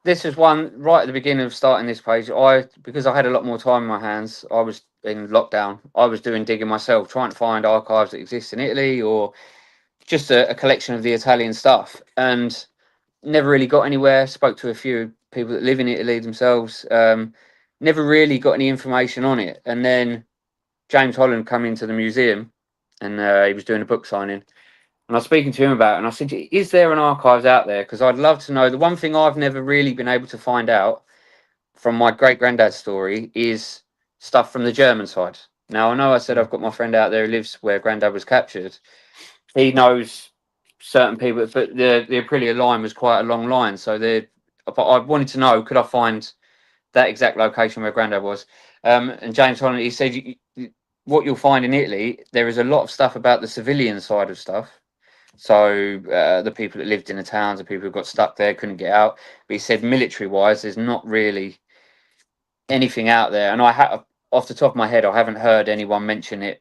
this is one right at the beginning of starting this page. Because I had a lot more time in my hands. I was in lockdown. I was doing digging myself, trying to find archives that exist in Italy or just a collection of the Italian stuff, and never really got anywhere. Spoke to a few people that live in Italy themselves. Never really got any information on it. And then James Holland come into the museum, and he was doing a book signing. And I was speaking to him about it, and I said, is there an archives out there? Because I'd love to know. The one thing I've never really been able to find out from my great-granddad's story is stuff from the German side. Now, I know I said I've got my friend out there who lives where Granddad was captured. He knows certain people, but the Aprilia line was quite a long line. So I wanted to know, could I find that exact location where Grandad was? And James Holland, he said, what you'll find in Italy, there is a lot of stuff about the civilian side of stuff. So the people that lived in the towns, the people who got stuck there, couldn't get out. But he said military-wise, there's not really anything out there. And off the top of my head, I haven't heard anyone mention it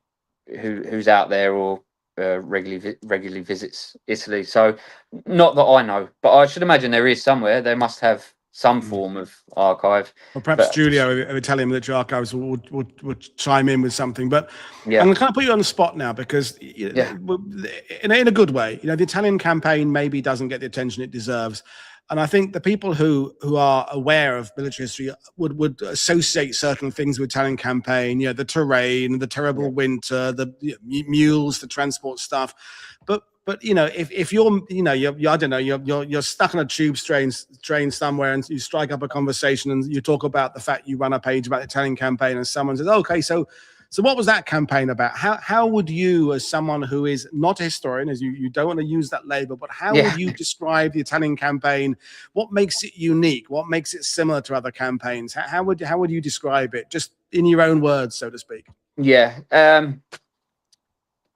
who's out there or regularly visits Italy. So not that I know, but I should imagine there is somewhere. They must have some form of archive. Or perhaps Giulio of Italian Military Archives would chime in with something. But I'm going to kind of put you on the spot now, because in a good way, the Italian campaign maybe doesn't get the attention it deserves. And I think the people who are aware of military history would associate certain things with Italian campaign, the terrain, the terrible winter, the mules, the transport stuff. But if you're I don't know, you're stuck on a tube train somewhere, and you strike up a conversation and you talk about the fact you run a page about the Italian campaign, and someone says, okay, so what was that campaign about? How would you, as someone who is not a historian, as you don't want to use that label, but how would you describe the Italian campaign? What makes it unique? What makes it similar to other campaigns? How would you describe it, just in your own words, so to speak? Yeah.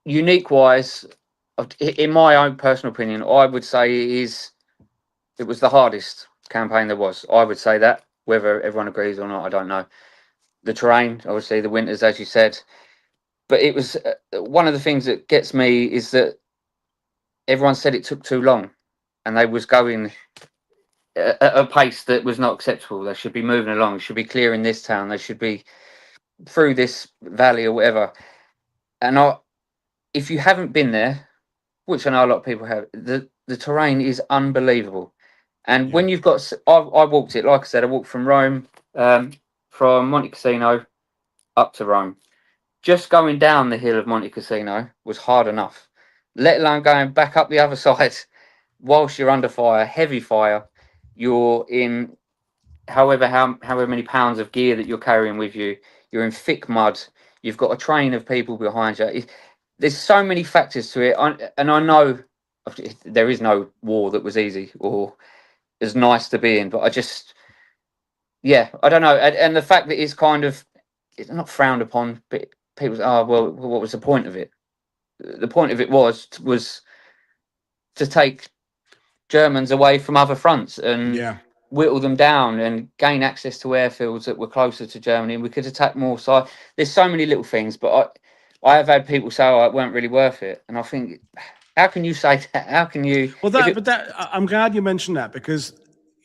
Unique wise, in my own personal opinion, I would say it was the hardest campaign there was. I would say that. Whether everyone agrees or not, I don't know. The terrain, obviously, the winters, as you said. But it was one of the things that gets me is that everyone said it took too long, and they was going at a pace that was not acceptable. They should be moving along. They should be clearing this town. They should be through this valley or whatever. And if you haven't been there, which I know a lot of people have, the terrain is unbelievable. And when you've got, I walked it, like I said, I walked from Rome, from Monte Cassino up to Rome. Just going down the hill of Monte Cassino was hard enough, let alone going back up the other side whilst you're under fire, heavy fire. You're in however many pounds of gear that you're carrying with you. You're in thick mud. You've got a train of people behind you. There's so many factors to it. And I know there is no war that was easy or as nice to be in, but I just, I don't know. And the fact that it's not frowned upon, but people say, oh, well, what was the point of it? The point of it was to take Germans away from other fronts and whittle them down and gain access to airfields that were closer to Germany, and we could attack more. So there's so many little things, but I have had people say, oh, it weren't really worth it. And I think, how can you say that? How can you? Well, I'm glad you mentioned that, because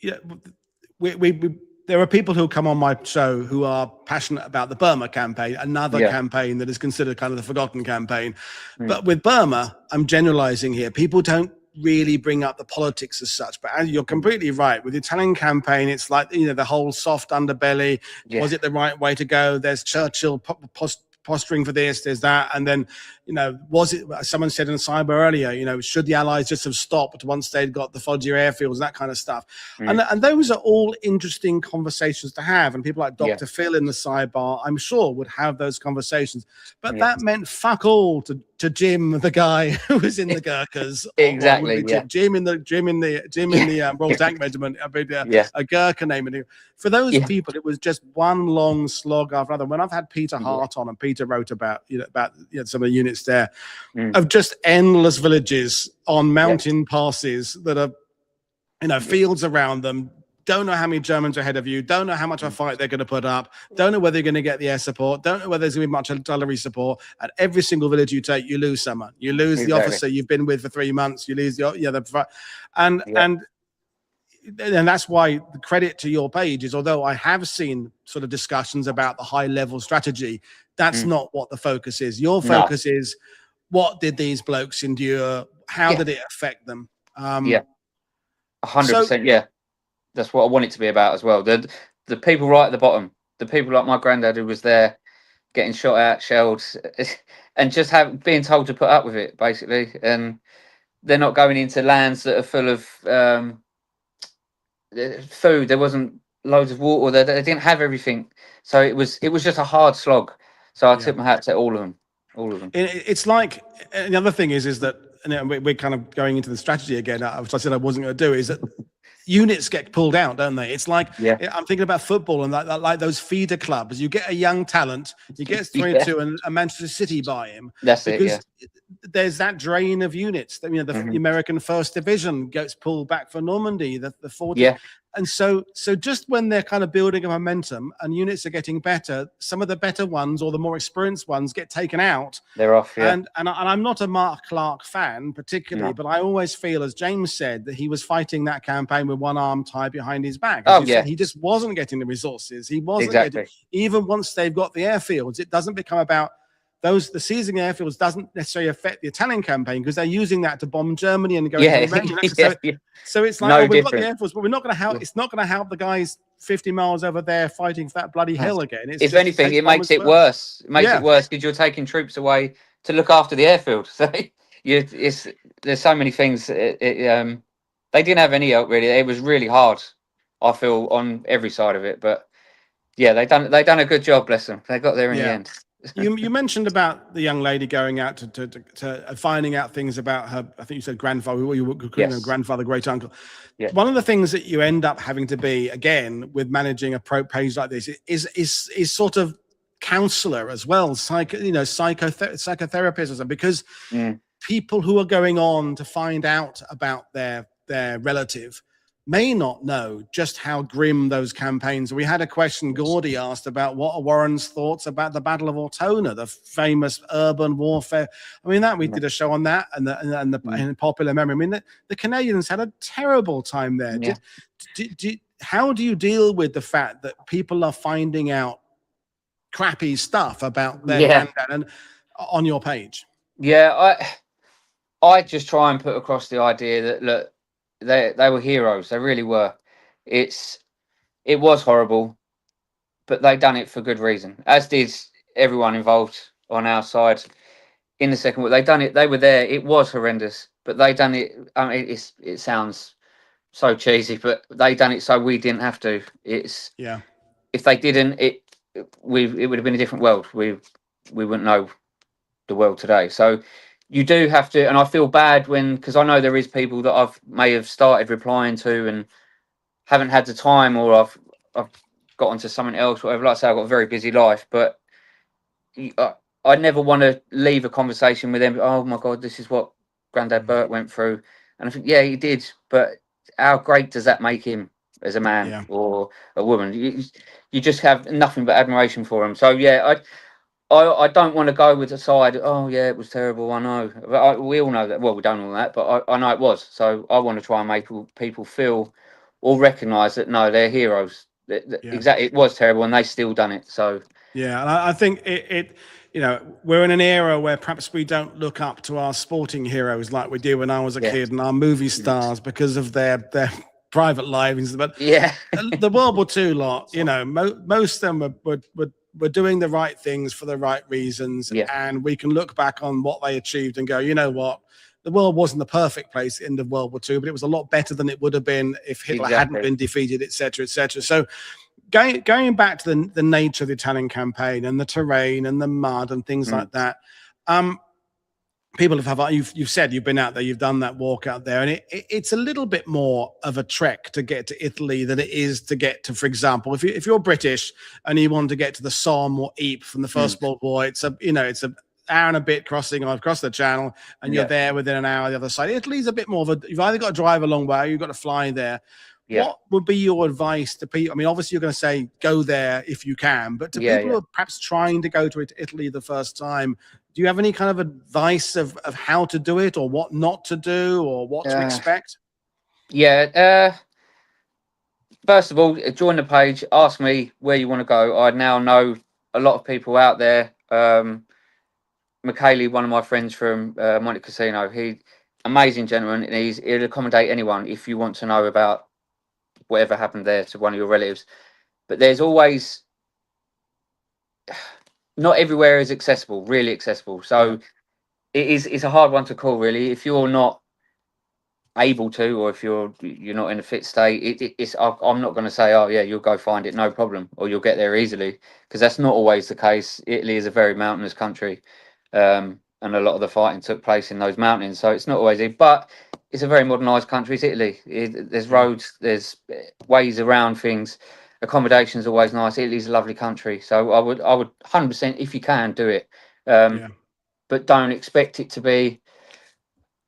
there are people who come on my show who are passionate about the Burma campaign, another campaign that is considered kind of the forgotten campaign. But with Burma, I'm generalizing here. People don't really bring up the politics as such, but you're completely right. With the Italian campaign, it's like, the whole soft underbelly. Was it the right way to go? There's Churchill posturing for this, there's that, and then was it, someone said in cyber earlier, should the Allies just have stopped once they'd got the Foggia airfields, that kind of stuff. And those are all interesting conversations to have, and people like Dr. Phil in the sidebar, I'm sure, would have those conversations, but that meant fuck all to Jim, the guy who was in the Gurkhas. Exactly. Jim in the Royal Tank Regiment, a Gurkha name. And for those people, it was just one long slog after another. When I've had Peter Hart on, and Peter wrote about some of the units there, of just endless villages on mountain passes that are fields around them. Don't know how many Germans are ahead of you. Don't know how much of a fight they're going to put up. Don't know whether you're going to get the air support. Don't know whether there's going to be much artillery support. At every single village you take, you lose someone. You lose the officer you've been with for 3 months. You lose and that's why the credit to your page is, although I have seen sort of discussions about the high level strategy, that's not what the focus is. Your focus is, what did these blokes endure? How did it affect them? 100%. That's what I want it to be about as well. The people right at the bottom, the people like my granddad who was there getting shot at, shelled, and just being told to put up with it, basically. And they're not going into lands that are full of food. There wasn't loads of water. They didn't have everything. So it was just a hard slog. So I tip my hat to all of them. It's like, and the other thing is that, and we're kind of going into the strategy again, which I said I wasn't going to do, is that units get pulled out, don't they? It's like, I'm thinking about football and like those feeder clubs. You get a young talent, he gets 22 and Manchester City buy him. That's it, because there's that drain of units. The American First Division gets pulled back for Normandy, the 40. And so just when they're kind of building a momentum and units are getting better, some of the better ones or the more experienced ones get taken out. They're off, And I'm not a Mark Clark fan particularly, but I always feel, as James said, that he was fighting that campaign with one arm tied behind his back. Said, he just wasn't getting the resources. He wasn't getting, even once they've got the airfields, it doesn't become about the seizing airfields doesn't necessarily affect the Italian campaign, because they're using that to bomb Germany and go so it's like, we've got the airfields, but we're not going to help. It's not going to help the guys 50 miles over there fighing for that bloody hill again. If anything, it makes it worse. It makes it worse because you're taking troops away to look after the airfield. So there's so many things. They didn't have any help really. It was really hard, I feel, on every side of it. But they done a good job. Bless them. They got there in the end. You mentioned about the young lady going out to finding out things about her. I think you said grandfather, grandfather, great uncle. One of the things that you end up having to be, again, with managing a page like this is sort of counselor as well, psychotherapist, because people who are going on to find out about their relative may not know just how grim those campaigns. We had a question Gordy asked about what are Warren's thoughts about the Battle of Ortona, the famous urban warfare. I mean, we did a show on that and the popular memory. I mean, the Canadians had a terrible time there. How do you deal with the fact that people are finding out crappy stuff about their granddad and on your page? I just try and put across the idea that, look, they were heroes. They really were. It was horrible, but they done it for good reason, as did everyone involved on our side in the Second War. They done it. They were there. It was horrendous, but they done it. I mean, it sounds so cheesy, but they done it so we didn't have to. It's If they didn't, it would have been a different world. We wouldn't know the world today. So you do have to, and I feel bad because I know there is people that may have started replying to and haven't had the time, or I've got onto something else, whatever. Like I say, I've got a very busy life, but I never want to leave a conversation with them. Oh my God, this is what Grandad Bert went through, and I think, yeah, he did, but how great does that make him as a man or a woman? You just have nothing but admiration for him. So yeah, I don't want to go with the side. Oh yeah, it was terrible. I know. We all know that. Well, we don't know that, but I know it was. So I want to try and make people feel or recognise that no, they're heroes. Exactly, it was terrible, and they still done it. So yeah, and I think it you know, we're in an era where perhaps we don't look up to our sporting heroes like we did when I was a kid, and our movie stars because of their private lives. But the World War II lot, you know, most of them were doing the right things for the right reasons, and we can look back on what they achieved and go, you know what, the world wasn't the perfect place at the end of World War II, but it was a lot better than it would have been if Hitler hadn't been defeated, etc., etc. So going back to the nature of the Italian campaign and the terrain and the mud and things like that, people you've said you've been out there, you've done that walk out there, and it's a little bit more of a trek to get to Italy than it is to get to, for example, if you're British and you want to get to the Somme or Ypres from the First World War, it's an hour and a bit crossing across the channel, and you're there within an hour on the other side. Italy's a bit more of you've either got to drive a long way or you've got to fly there. What would be your advice to people? I mean, obviously you're going to say go there if you can, but to people who are perhaps trying to go to Italy the first time, do you have any kind of advice of how to do it, or what not to do, or what to expect? First of all, join the page, ask me where you want to go. I now know a lot of people out there. Michele, one of my friends from Monte Casino, amazing gentleman, and he'll accommodate anyone if you want to know about whatever happened there to one of your relatives. But there's always, not everywhere is accessible, really accessible. So it's a hard one to call, really. If you're not able to, or if you're not in a fit state, I'm not going to say, oh yeah, you'll go find it, no problem, or you'll get there easily, because that's not always the case. Italy is a very mountainous country, and a lot of the fighting took place in those mountains, so it's not always easy, but it's a very modernized country. It's Italy. There's roads, there's ways around things. Accommodation is always nice. Italy's a lovely country, so I would 100%, if you can, do it, but don't expect it to be.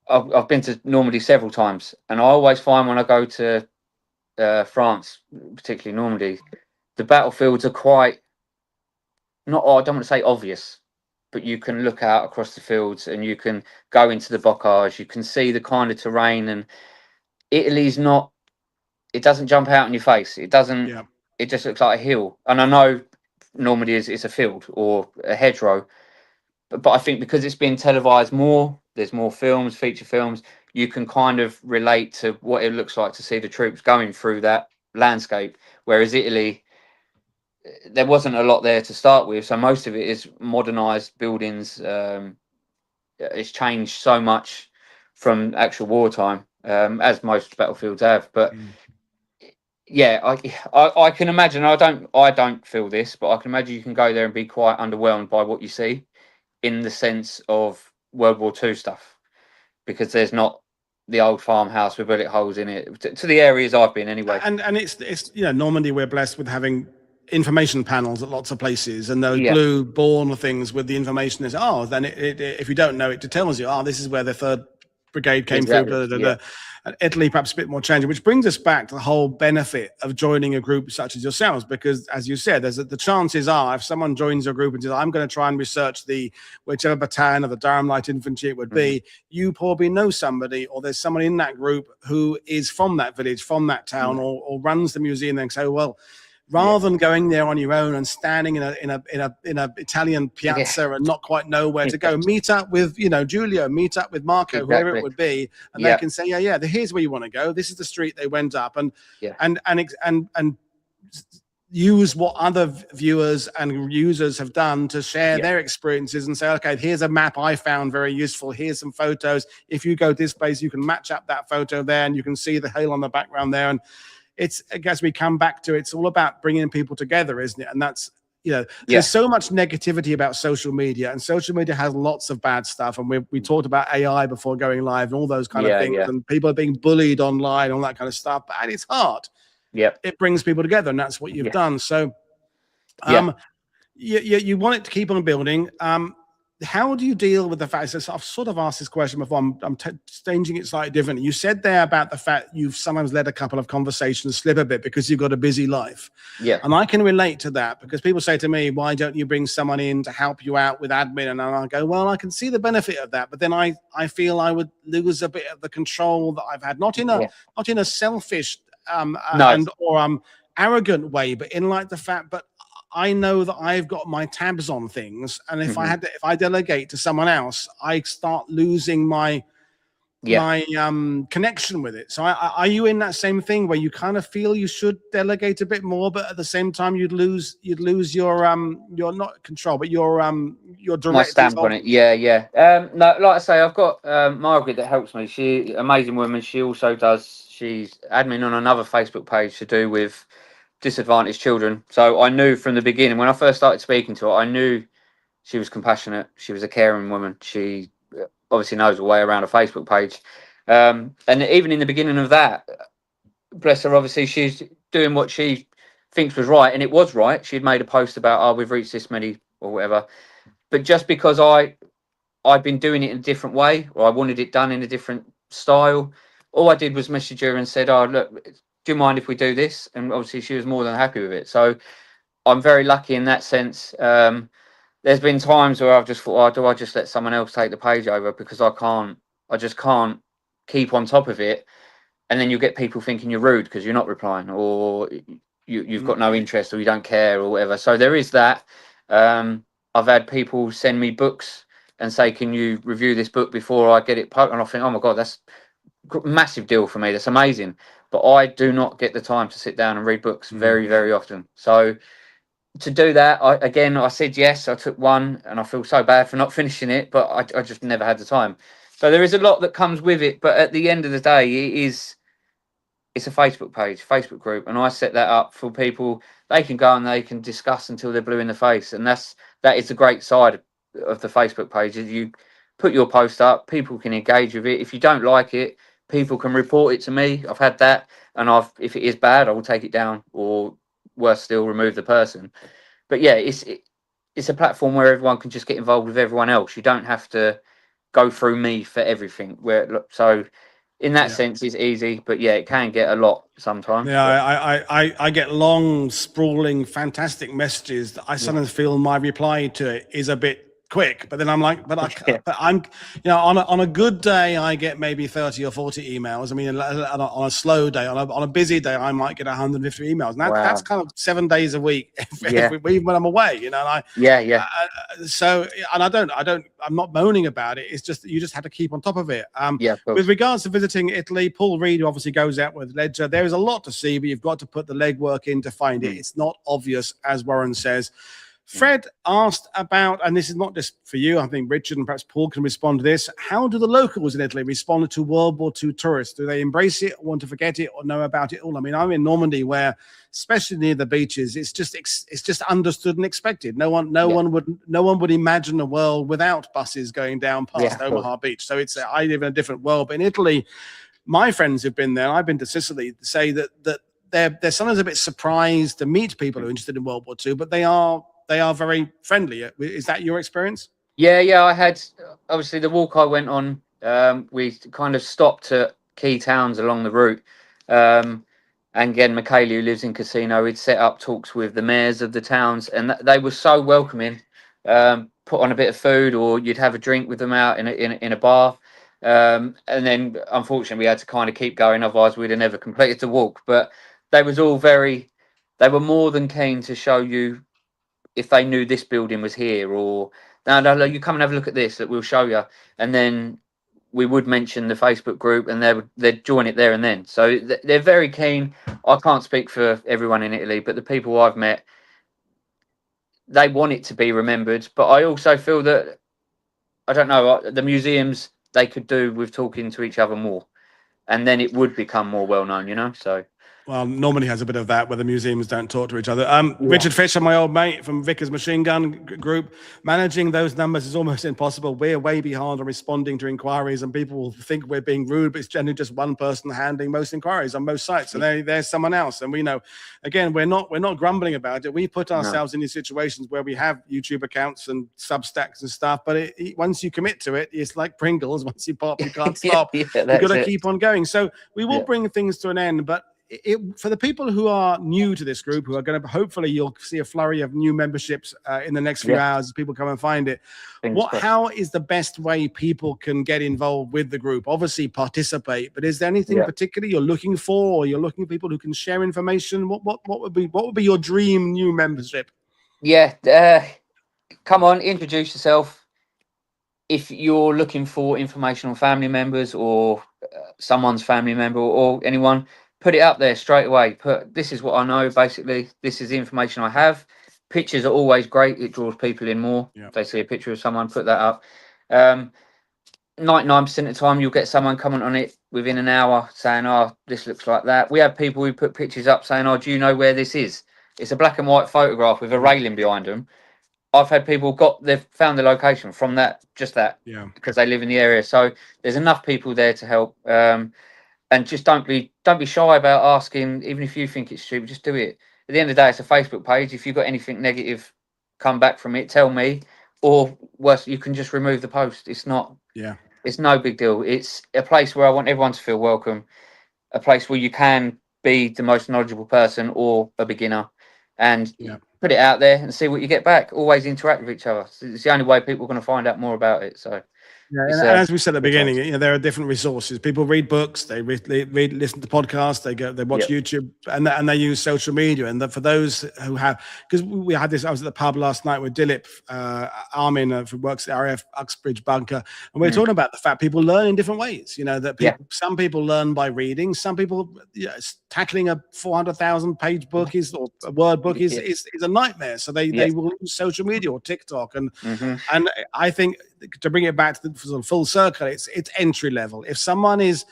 I've been to Normandy several times, and I always find when I go to France, particularly Normandy, the battlefields are quite not. I don't want to say obvious, but you can look out across the fields and you can go into the bocage. You can see the kind of terrain, and Italy's not. It doesn't jump out in your face. It doesn't. Yeah. It just looks like a hill. And I know Normandy is a field or a hedgerow, but I think because it's been televised more, there's more films, feature films, you can kind of relate to what it looks like to see the troops going through that landscape. Whereas Italy, there wasn't a lot there to start with, so most of it is modernized buildings. It's changed so much from actual wartime, as most battlefields have. But yeah, I can imagine. I don't feel this, but I can imagine you can go there and be quite underwhelmed by what you see, in the sense of World War II stuff, because there's not the old farmhouse with bullet holes in it, to the areas I've been anyway. And it's Normandy, we're blessed with having information panels at lots of places, and those blue born things with the information is then if you don't know it, it tells you, this is where the 3rd Brigade came through. And Italy perhaps a bit more challenging, which brings us back to the whole benefit of joining a group such as yourselves, because as you said, the chances are, if someone joins your group and says, I'm going to try and research whichever battalion of the Durham Light Infantry it would be, you probably know somebody, or there's somebody in that group who is from that village, from that town, or runs the museum, and say, well, rather than going there on your own and standing in a Italian piazza and not quite know where to go. Meet up with, you know, Giulio, meet up with Marco, whoever it would be, and they can say, yeah, here's where you want to go. This is the street they went up, and use what other viewers and users have done to share their experiences and say, okay, here's a map I found very useful. Here's some photos. If you go this place, you can match up that photo there and you can see the hill on the background there. And it's, I guess we come back to, it's all about bringing people together, isn't it? And that's, you know, there's so much negativity about social media, and social media has lots of bad stuff. And we talked about AI before going live and all those kind of things. And people are being bullied online, all that kind of stuff. And it's hard. It brings people together, and that's what you've done. So you want it to keep on building. How do you deal with the fact that I've sort of asked this question before? I'm changing it slightly differently. You said there about the fact you've sometimes let a couple of conversations slip a bit because you've got a busy life. And I can relate to that, because people say to me, why don't you bring someone in to help you out with admin? And I go, well, I can see the benefit of that, but then I feel I would lose a bit of the control that I've had, not in a selfish or arrogant way, but in like the fact, but I know that I've got my tabs on things, and if if I delegate to someone else, I start losing my connection with it. So are you in that same thing where you kind of feel you should delegate a bit more, but at the same time you'd lose your not control, but your direct my stamp on it? No, like I say, I've got Margaret that helps me. She amazing woman. She also she's admin on another Facebook page to do with disadvantaged children. So I knew from the beginning, when I first started speaking to her, I knew she was compassionate. She was a caring woman. She obviously knows her way around a Facebook page. And even in the beginning of that, bless her, obviously she's doing what she thinks was right, and it was right. She'd made a post about, oh, we've reached this many or whatever. But just because I'd been doing it in a different way, or I wanted it done in a different style, all I did was message her and said, oh, look, do you mind if we do this? And obviously she was more than happy with it. So I'm very lucky in that sense. There's been times where I've just thought, oh, do I just let someone else take the page over, because I just can't keep on top of it. And then you get people thinking you're rude because you're not replying, or you've got no interest, or you don't care, or whatever. So there is that. I've had people send me books and say, can you review this book before I get it put? And I think, oh my God, that's a massive deal for me. That's amazing. But I do not get the time to sit down and read books very, very often. So to do that, I said yes. I took one, and I feel so bad for not finishing it, but I just never had the time. So there is a lot that comes with it. But at the end of the day, it's a Facebook page, Facebook group, and I set that up for people. They can go and they can discuss until they're blue in the face, and that is the great side of the Facebook page. Is you put your post up, people can engage with it. If you don't like it, people can report it to me. I've had that, and if it is bad, I will take it down, or worse still, remove the person. But yeah, it's a platform where everyone can just get involved with everyone else. You don't have to go through me for everything. So in that sense, it's easy, but yeah, it can get a lot sometimes. Yeah, I get long, sprawling, fantastic messages that I sometimes feel my reply to it is a bit quick, but then I'm like, but I'm, you know, on a good day, I get maybe 30 or 40 emails. I mean, on a slow day, on a busy day, I might get 150 emails. And that's kind of 7 days a week, every week when I'm away, you know. And so, and I'm not moaning about it. It's just that you just have to keep on top of it. With regards to visiting Italy, Paul Reed obviously goes out with Ledger. There is a lot to see, but you've got to put the legwork in to find it. It's not obvious, as Warren says. Fred asked about, and this is not just for you, I think Richard and perhaps Paul can respond to this. How do the locals in Italy respond to World War II tourists? Do they embrace it, want to forget it, or know about it all? I mean, I'm in Normandy, where, especially near the beaches, it's just understood and expected. No one would imagine a world without buses going down past Omaha Beach. So I live in a different world. But in Italy, my friends who've been there, I've been to Sicily, say that they're sometimes a bit surprised to meet people who are interested in World War II, but they are very friendly. Is that your experience? Yeah. I had, obviously, the walk I went on, we kind of stopped at key towns along the route. And again, Michaela, who lives in Casino, he'd set up talks with the mayors of the towns, and they were so welcoming. Put on a bit of food, or you'd have a drink with them out in a bar. And then, unfortunately, we had to kind of keep going, otherwise we'd have never completed the walk. But they was all very they were more than keen to show you if they knew this building was here, or no, you come and have a look at this, that we'll show you. And then we would mention the Facebook group, and they'd join it there and then. So they're very keen. I can't speak for everyone in Italy, but the people I've met, they want it to be remembered. But I also feel that, I don't know, the museums, they could do with talking to each other more, and then it would become more well known, you know. So well, Normandy has a bit of that where the museums don't talk to each other. Richard Fisher, my old mate from Vickers Machine Gun Group, managing those numbers is almost impossible. We're way behind on responding to inquiries, and people will think we're being rude, but it's generally just one person handling most inquiries on most sites. So there's someone else. And we know, again, we're not grumbling about it. We put ourselves in these situations where we have YouTube accounts and Substacks and stuff, but once you commit to it, it's like Pringles. Once you pop, you can't stop. You've got to keep on going. So we will bring things to an end, but for the people who are new to this group, who are going to, hopefully you'll see a flurry of new memberships in the next few hours as people come and find it. How is the best way people can get involved with the group? Obviously participate, but is there anything particularly you're looking for, or you're looking for people who can share information? What would be your dream new membership? Come on, introduce yourself. If you're looking for information on family members, or someone's family member, or anyone, put it up there straight away. This is what I know, basically. This is the information I have. Pictures are always great. It draws people in more. If they see a picture of someone, put that up. 99% of the time, you'll get someone comment on it within an hour saying, oh, this looks like that. We have people who put pictures up saying, oh, do you know where this is? It's a black and white photograph with a railing behind them. I've had people they've found the location from that, because they live in the area. So there's enough people there to help. And just don't be shy about asking, even if you think it's stupid, just do it. At the end of the day, it's a Facebook page. If you've got anything negative come back from it, tell me. Or worse, you can just remove the post. It's not, it's no big deal. It's a place where I want everyone to feel welcome, a place where you can be the most knowledgeable person or a beginner, and put it out there and see what you get back. Always interact with each other. It's the only way people are going to find out more about it. So. And as we said at the beginning, there are different resources. People read books, they listen to podcasts, they watch YouTube, and they use social media. And for those who have, because we had this, I was at the pub last night with Dilip Armin, who works at RAF Uxbridge Bunker, and we were talking about the fact people learn in different ways. That some people learn by reading, some people tackling a 400,000 page book or a word book is a nightmare. So they will use social media or TikTok, and I think, to bring it back to the full circle, it's entry level. If someone is,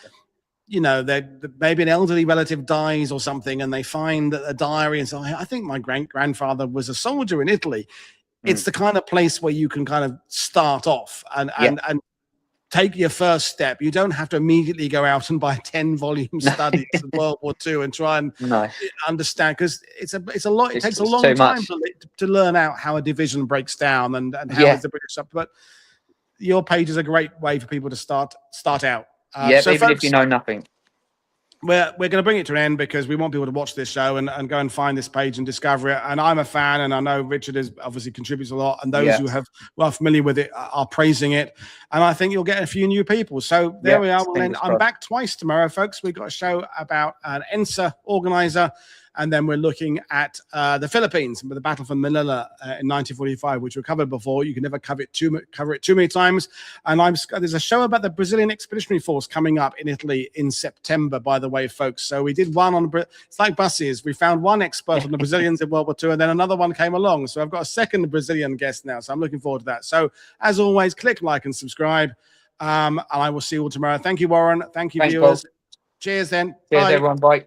maybe an elderly relative dies or something, and they find a diary and say, I think my grandfather was a soldier in Italy. It's the kind of place where you can kind of start off and take your first step. You don't have to immediately go out and buy 10-volume studies of World War II and try and understand, because it's a lot. It takes a long time to learn out how a division breaks down and how is the British up. But your page is a great way for people to start out. So even folks, if you know nothing. We're going to bring it to an end, because we want people to watch this show and go and find this page and discover it. And I'm a fan, and I know Richard obviously contributes a lot, and those who are familiar with it are praising it. And I think you'll get a few new people. So there we are. I'm back twice tomorrow, folks. We've got a show about an ENSA organizer, and then we're looking at the Philippines with the Battle for Manila in 1945, which we covered before. You can never cover it too many times. And there's a show about the Brazilian Expeditionary Force coming up in Italy in September, by the way, folks. So we did one on, it's like buses. We found one expert on the Brazilians in World War II, and then another one came along. So I've got a second Brazilian guest now. So I'm looking forward to that. So as always, click like and subscribe. And I will see you all tomorrow. Thank you, Warren. Thank you, viewers. Paul. Cheers then. Cheers, everyone. Bye.